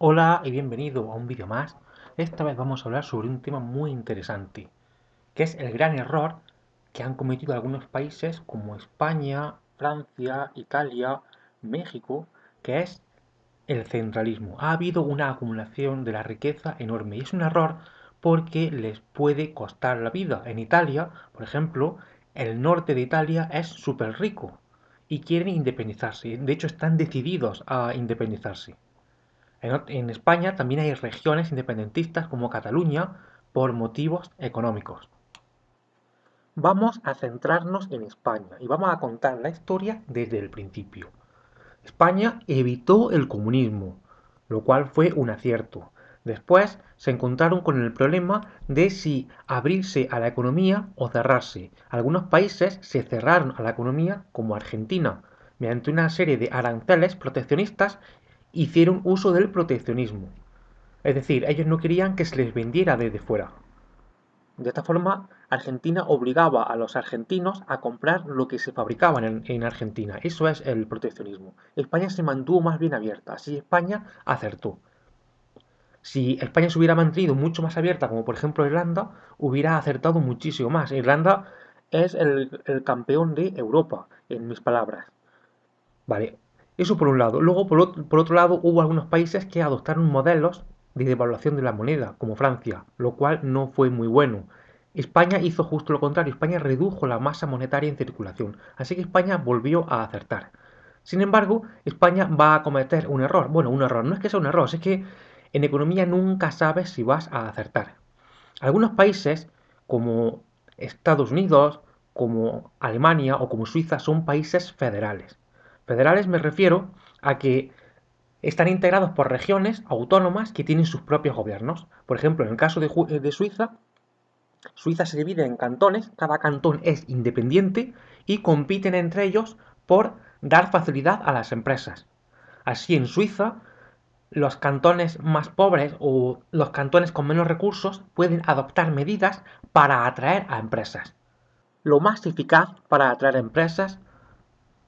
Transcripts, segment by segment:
Hola y bienvenido a un vídeo más. Esta vez vamos a hablar sobre un tema muy interesante, que es el gran error que han cometido algunos países como España, Francia, Italia, México, que es el centralismo. Ha habido una acumulación de la riqueza enorme y es un error porque les puede costar la vida. En Italia, por ejemplo, el norte de Italia es súper rico y quieren independizarse. De hecho, están decididos a independizarse. En España también hay regiones independentistas como Cataluña por motivos económicos. Vamos a centrarnos en España y vamos a contar la historia desde el principio. España evitó el comunismo, lo cual fue un acierto. Después se encontraron con el problema de si abrirse a la economía o cerrarse. Algunos países se cerraron a la economía, como Argentina, mediante una serie de aranceles proteccionistas, hicieron uso del proteccionismo. Es decir, ellos no querían que se les vendiera desde fuera. De esta forma, Argentina obligaba a los argentinos a comprar lo que se fabricaba en Argentina. Eso es el proteccionismo. España se mantuvo más bien abierta, así España acertó. Si España se hubiera mantenido mucho más abierta, como por ejemplo Irlanda, hubiera acertado muchísimo más. Irlanda es el campeón de Europa, en mis palabras. Vale, eso por un lado. Luego, por otro lado, hubo algunos países que adoptaron modelos de devaluación de la moneda, como Francia, lo cual no fue muy bueno. España hizo justo lo contrario, España redujo la masa monetaria en circulación, así que España volvió a acertar. Sin embargo, España va a cometer un error. Bueno, un error, no es que sea un error, es que en economía nunca sabes si vas a acertar. Algunos países, como Estados Unidos, como Alemania o como Suiza, son países federales. Federales me refiero a que están integrados por regiones autónomas que tienen sus propios gobiernos. Por ejemplo, en el caso de Suiza, Suiza se divide en cantones, cada cantón es independiente y compiten entre ellos por dar facilidad a las empresas. Así en Suiza, los cantones más pobres o los cantones con menos recursos pueden adoptar medidas para atraer a empresas. Lo más eficaz para atraer empresas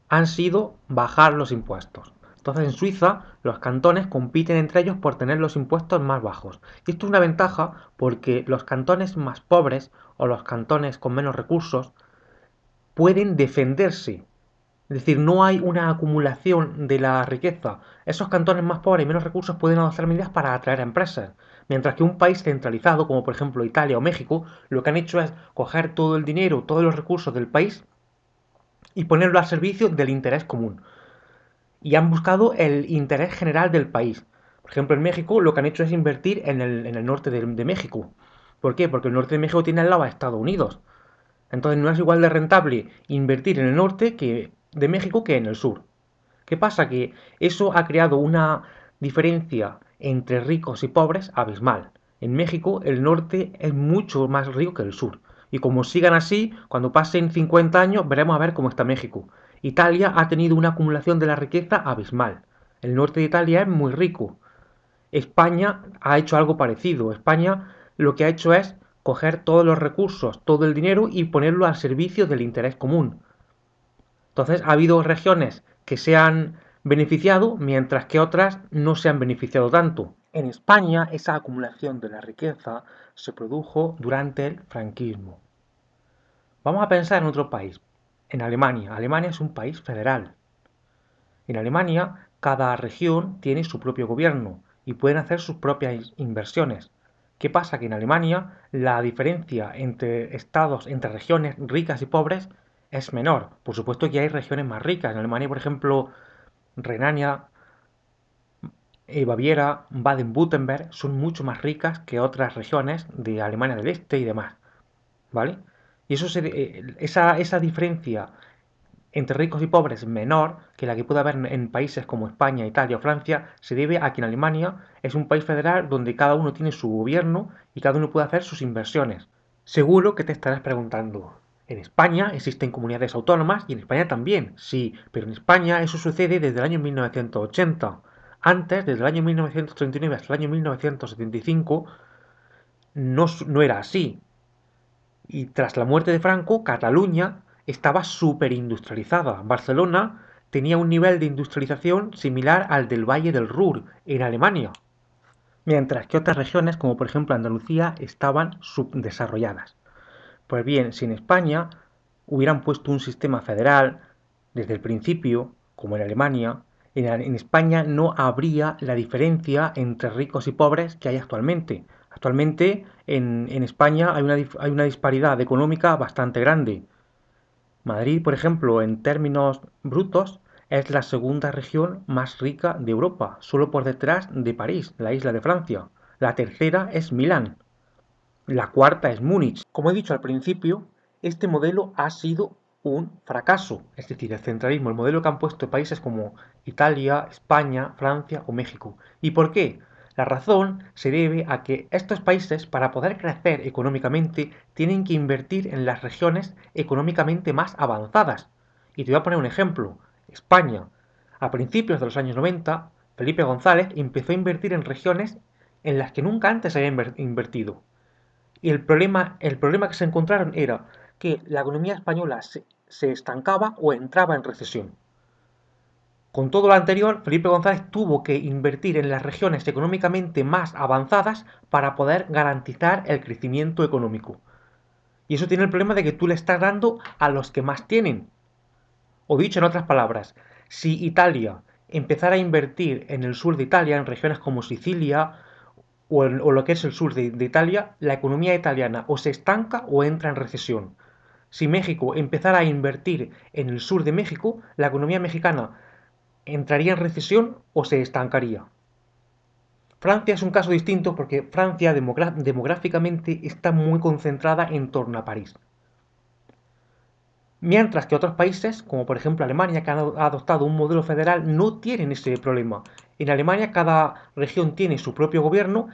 han sido bajar los impuestos. Entonces en Suiza los cantones compiten entre ellos por tener los impuestos más bajos. Y esto es una ventaja porque los cantones más pobres o los cantones con menos recursos pueden defenderse. Es decir, no hay una acumulación de la riqueza. Esos cantones más pobres y menos recursos pueden adoptar medidas para atraer a empresas. Mientras que un país centralizado, como por ejemplo Italia o México, lo que han hecho es coger todo el dinero, todos los recursos del país y ponerlo al servicio del interés común. Y han buscado el interés general del país. Por ejemplo, en México lo que han hecho es invertir en el norte de México. ¿Por qué? Porque el norte de México tiene al lado a Estados Unidos. Entonces no es igual de rentable invertir en el norte de México que en el sur. ¿Qué pasa? Que eso ha creado una diferencia entre ricos y pobres abismal. En México el norte es mucho más rico que el sur. Y como sigan así, cuando pasen 50 años veremos a ver cómo está México. Italia ha tenido una acumulación de la riqueza abismal. El norte de Italia es muy rico. España ha hecho algo parecido. España lo que ha hecho es coger todos los recursos, todo el dinero y ponerlo al servicio del interés común. Entonces, ha habido regiones que se han beneficiado, mientras que otras no se han beneficiado tanto. En España, esa acumulación de la riqueza se produjo durante el franquismo. Vamos a pensar en otro país, en Alemania. Alemania es un país federal. En Alemania, cada región tiene su propio gobierno y pueden hacer sus propias inversiones. ¿Qué pasa? Que en Alemania la diferencia entre estados, entre regiones ricas y pobres es menor. Por supuesto que hay regiones más ricas. En Alemania, por ejemplo, Renania, Baviera, Baden-Württemberg son mucho más ricas que otras regiones de Alemania del Este y demás. ¿Vale? Y esa diferencia entre ricos y pobres menor que la que puede haber en países como España, Italia o Francia se debe a que en Alemania es un país federal donde cada uno tiene su gobierno y cada uno puede hacer sus inversiones. Seguro que te estarás preguntando, ¿en España existen comunidades autónomas y en España también? Sí, pero en España eso sucede desde el año 1980. Antes, desde el año 1939 hasta el año 1975, no era así. Y tras la muerte de Franco, Cataluña estaba superindustrializada. Barcelona tenía un nivel de industrialización similar al del Valle del Ruhr en Alemania. mientras que otras regiones, como por ejemplo Andalucía, estaban subdesarrolladas. Pues bien, si en España hubieran puesto un sistema federal desde el principio, como en Alemania, en España no habría la diferencia entre ricos y pobres que hay actualmente. Actualmente en España hay una disparidad económica bastante grande. Madrid, por ejemplo, en términos brutos, es la segunda región más rica de Europa, solo por detrás de París, la isla de Francia. La tercera es Milán. La cuarta es Múnich. Como he dicho al principio, este modelo ha sido un fracaso. Es decir, el centralismo, el modelo que han puesto países como Italia, España, Francia o México. ¿Y por qué? La razón se debe a que estos países, para poder crecer económicamente, tienen que invertir en las regiones económicamente más avanzadas. Y te voy a poner un ejemplo. España, a principios de los años 90, Felipe González empezó a invertir en regiones en las que nunca antes había invertido. Y el problema que se encontraron era que la economía española se estancaba o entraba en recesión. Con todo lo anterior, Felipe González tuvo que invertir en las regiones económicamente más avanzadas para poder garantizar el crecimiento económico. Y eso tiene el problema de que tú le estás dando a los que más tienen. O dicho en otras palabras, si Italia empezara a invertir en el sur de Italia, en regiones como Sicilia o lo que es el sur de Italia, la economía italiana o se estanca o entra en recesión. Si México empezara a invertir en el sur de México, la economía mexicana entraría en recesión o se estancaría. Francia es un caso distinto porque Francia demográficamente está muy concentrada en torno a París. Mientras que otros países, como por ejemplo Alemania, que han adoptado un modelo federal, no tienen ese problema. En Alemania cada región tiene su propio gobierno,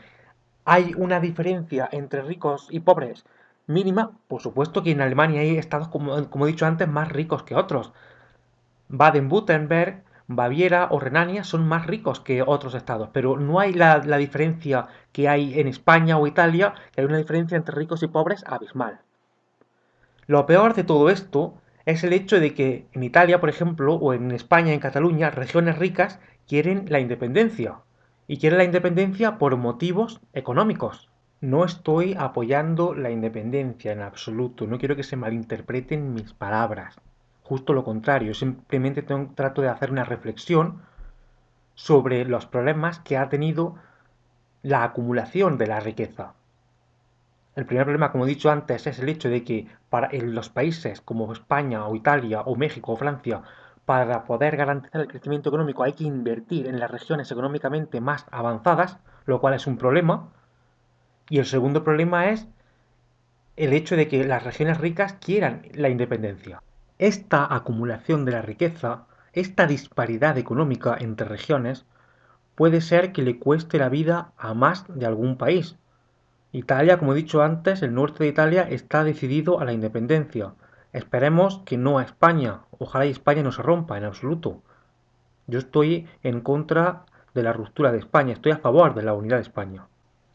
hay una diferencia entre ricos y pobres mínima. Por supuesto que en Alemania hay estados, como he dicho antes, más ricos que otros. Baden-Württemberg, Baviera o Renania son más ricos que otros estados, pero no hay la diferencia que hay en España o Italia, que hay una diferencia entre ricos y pobres abismal. Lo peor de todo esto es el hecho de que en Italia, por ejemplo, o en España, en Cataluña, regiones ricas quieren la independencia. Y quieren la independencia por motivos económicos. No estoy apoyando la independencia en absoluto, no quiero que se malinterpreten mis palabras. Justo lo contrario, simplemente trato de hacer una reflexión sobre los problemas que ha tenido la acumulación de la riqueza. El primer problema, como he dicho antes, es el hecho de que en los países como España o Italia o México o Francia, para poder garantizar el crecimiento económico hay que invertir en las regiones económicamente más avanzadas, lo cual es un problema. Y el segundo problema es el hecho de que las regiones ricas quieran la independencia. Esta acumulación de la riqueza, esta disparidad económica entre regiones, puede ser que le cueste la vida a más de algún país. Italia, como he dicho antes, el norte de Italia está decidido a la independencia. Esperemos que no a España. Ojalá y España no se rompa en absoluto. Yo estoy en contra de la ruptura de España, estoy a favor de la unidad de España.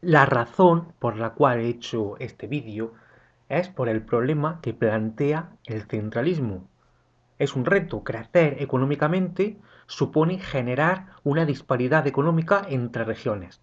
La razón por la cual he hecho este vídeo es por el problema que plantea el centralismo. Es un reto. Crecer económicamente supone generar una disparidad económica entre regiones.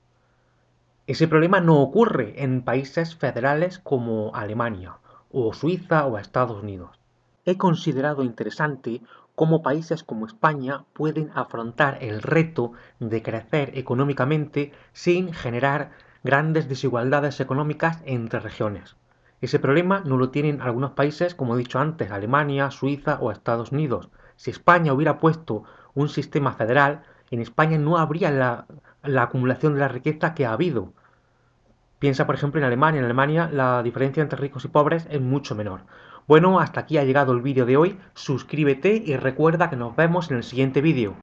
Ese problema no ocurre en países federales como Alemania, o Suiza o Estados Unidos. He considerado interesante cómo países como España pueden afrontar el reto de crecer económicamente sin generar grandes desigualdades económicas entre regiones. Ese problema no lo tienen algunos países, como he dicho antes, Alemania, Suiza o Estados Unidos. Si España hubiera puesto un sistema federal, en España no habría la acumulación de la riqueza que ha habido. Piensa, por ejemplo, en Alemania. En Alemania la diferencia entre ricos y pobres es mucho menor. Bueno, hasta aquí ha llegado el vídeo de hoy. Suscríbete y recuerda que nos vemos en el siguiente vídeo.